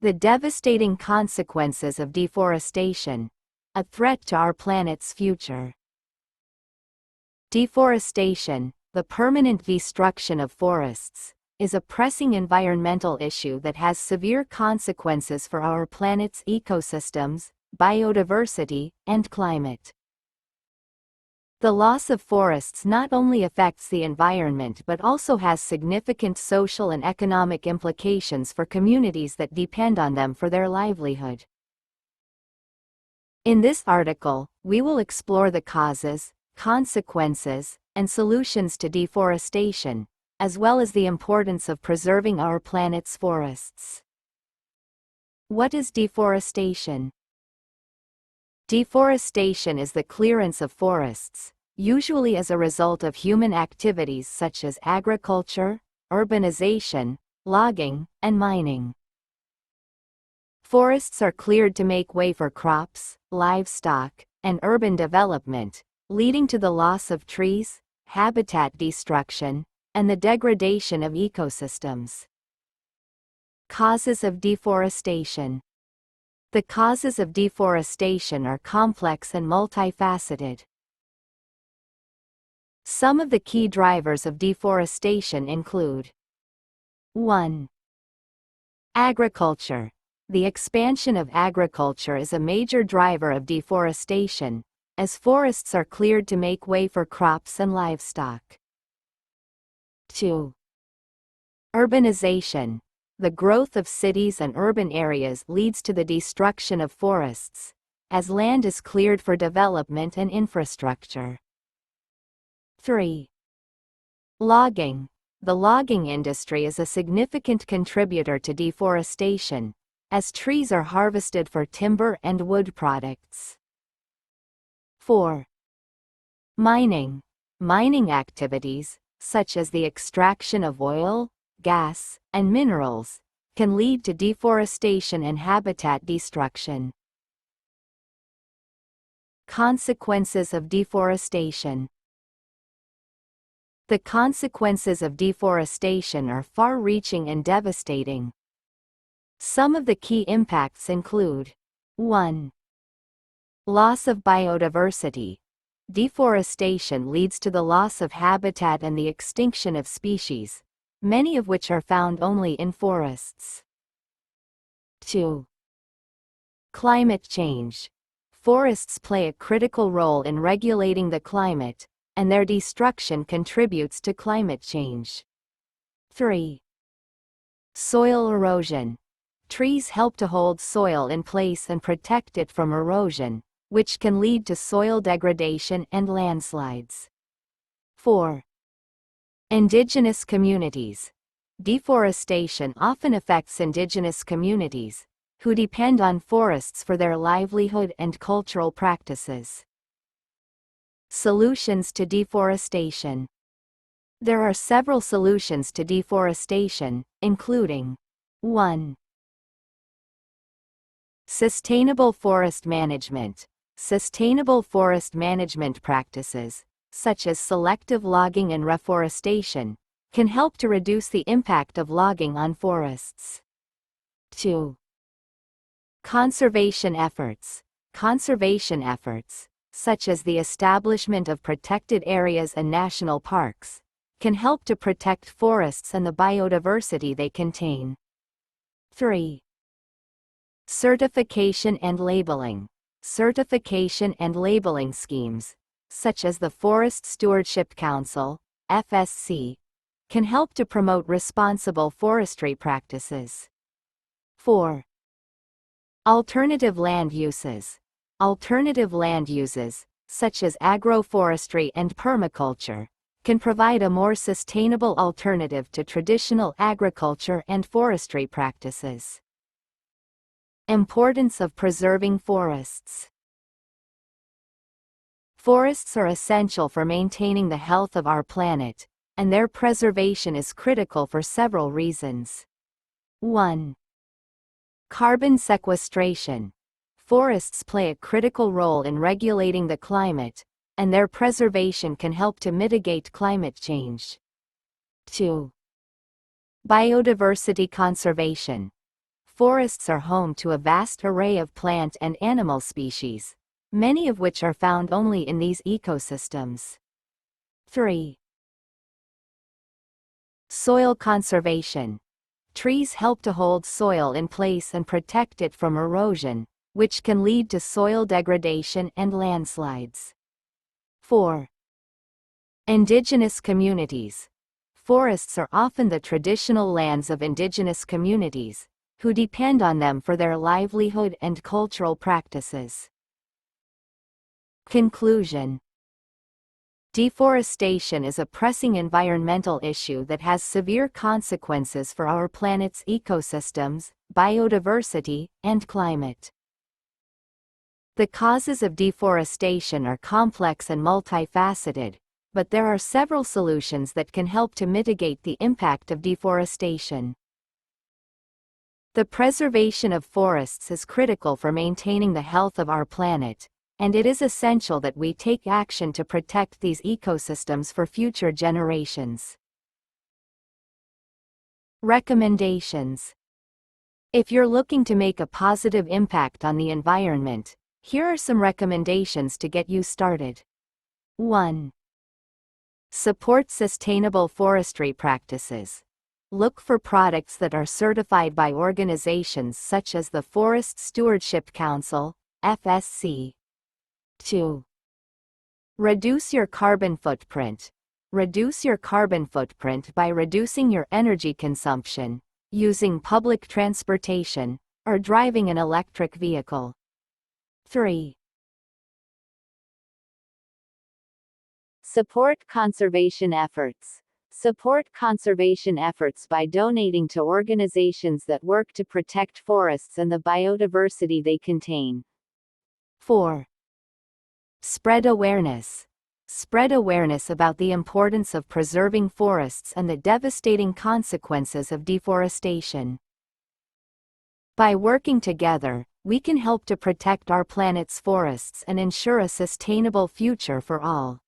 The devastating consequences of deforestation, a threat to our planet's future. Deforestation, the permanent destruction of forests, is a pressing environmental issue that has severe consequences for our planet's ecosystems, biodiversity, and climate. The loss of forests not only affects the environment but also has significant social and economic implications for communities that depend on them for their livelihood. In this article, we will explore the causes, consequences, and solutions to deforestation, as well as the importance of preserving our planet's forests. What is deforestation? Deforestation is the clearance of forests, usually as a result of human activities such as agriculture, urbanization, logging, and mining. Forests are cleared to make way for crops, livestock, and urban development, leading to the loss of trees, habitat destruction, and the degradation of ecosystems. Causes of deforestation. The causes of deforestation are complex and multifaceted. Some of the key drivers of deforestation include: 1. Agriculture. The expansion of agriculture is a major driver of deforestation, as forests are cleared to make way for crops and livestock. 2. Urbanization. The growth of cities and urban areas leads to the destruction of forests, as land is cleared for development and infrastructure. 3. Logging. The logging industry is a significant contributor to deforestation, as trees are harvested for timber and wood products. 4. Mining. Mining activities, such as the extraction of oil, gas, and minerals, can lead to deforestation and habitat destruction. Consequences of deforestation. The consequences of deforestation are far-reaching and devastating. Some of the key impacts include: 1. Loss of biodiversity. Deforestation leads to the loss of habitat and the extinction of species, many of which are found only in forests. 2. Climate change. Forests play a critical role in regulating the climate, and their destruction contributes to climate change. 3. Soil erosion. Trees help to hold soil in place and protect it from erosion, which can lead to soil degradation and landslides. 4. Indigenous communities. Deforestation often affects indigenous communities, who depend on forests for their livelihood and cultural practices. Solutions to deforestation. There are several solutions to deforestation, including: 1. Sustainable forest management. Sustainable forest management practices, such as selective logging and reforestation, can help to reduce the impact of logging on forests. 2. Conservation efforts. Conservation efforts, such as the establishment of protected areas and national parks, can help to protect forests and the biodiversity they contain. 3. Certification and labeling. Certification and labeling schemes, such as the Forest Stewardship Council, FSC, can help to promote responsible forestry practices. 4. Alternative land uses. Alternative land uses, such as agroforestry and permaculture, can provide a more sustainable alternative to traditional agriculture and forestry practices. Importance of preserving forests. Forests are essential for maintaining the health of our planet, and their preservation is critical for several reasons. 1. Carbon sequestration. Forests play a critical role in regulating the climate, and their preservation can help to mitigate climate change. 2. Biodiversity conservation. Forests are home to a vast array of plant and animal species, many of which are found only in these ecosystems. 3. Soil conservation. Trees help to hold soil in place and protect it from erosion, which can lead to soil degradation and landslides. 4. Indigenous communities. Forests are often the traditional lands of indigenous communities, who depend on them for their livelihood and cultural practices. Conclusion. Deforestation is a pressing environmental issue that has severe consequences for our planet's ecosystems, biodiversity, and climate. The causes of deforestation are complex and multifaceted, but there are several solutions that can help to mitigate the impact of deforestation. The preservation of forests is critical for maintaining the health of our planet, and it is essential that we take action to protect these ecosystems for future generations. Recommendations. If you're looking to make a positive impact on the environment, here are some recommendations to get you started. 1. Support sustainable forestry practices. Look for products that are certified by organizations such as the Forest Stewardship Council, FSC. 2. Reduce your carbon footprint. Reduce your carbon footprint by reducing your energy consumption, using public transportation, or driving an electric vehicle. 3. Support conservation efforts. Support conservation efforts by donating to organizations that work to protect forests and the biodiversity they contain. 4. Spread awareness. Spread awareness about the importance of preserving forests and the devastating consequences of deforestation. By working together, we can help to protect our planet's forests and ensure a sustainable future for all.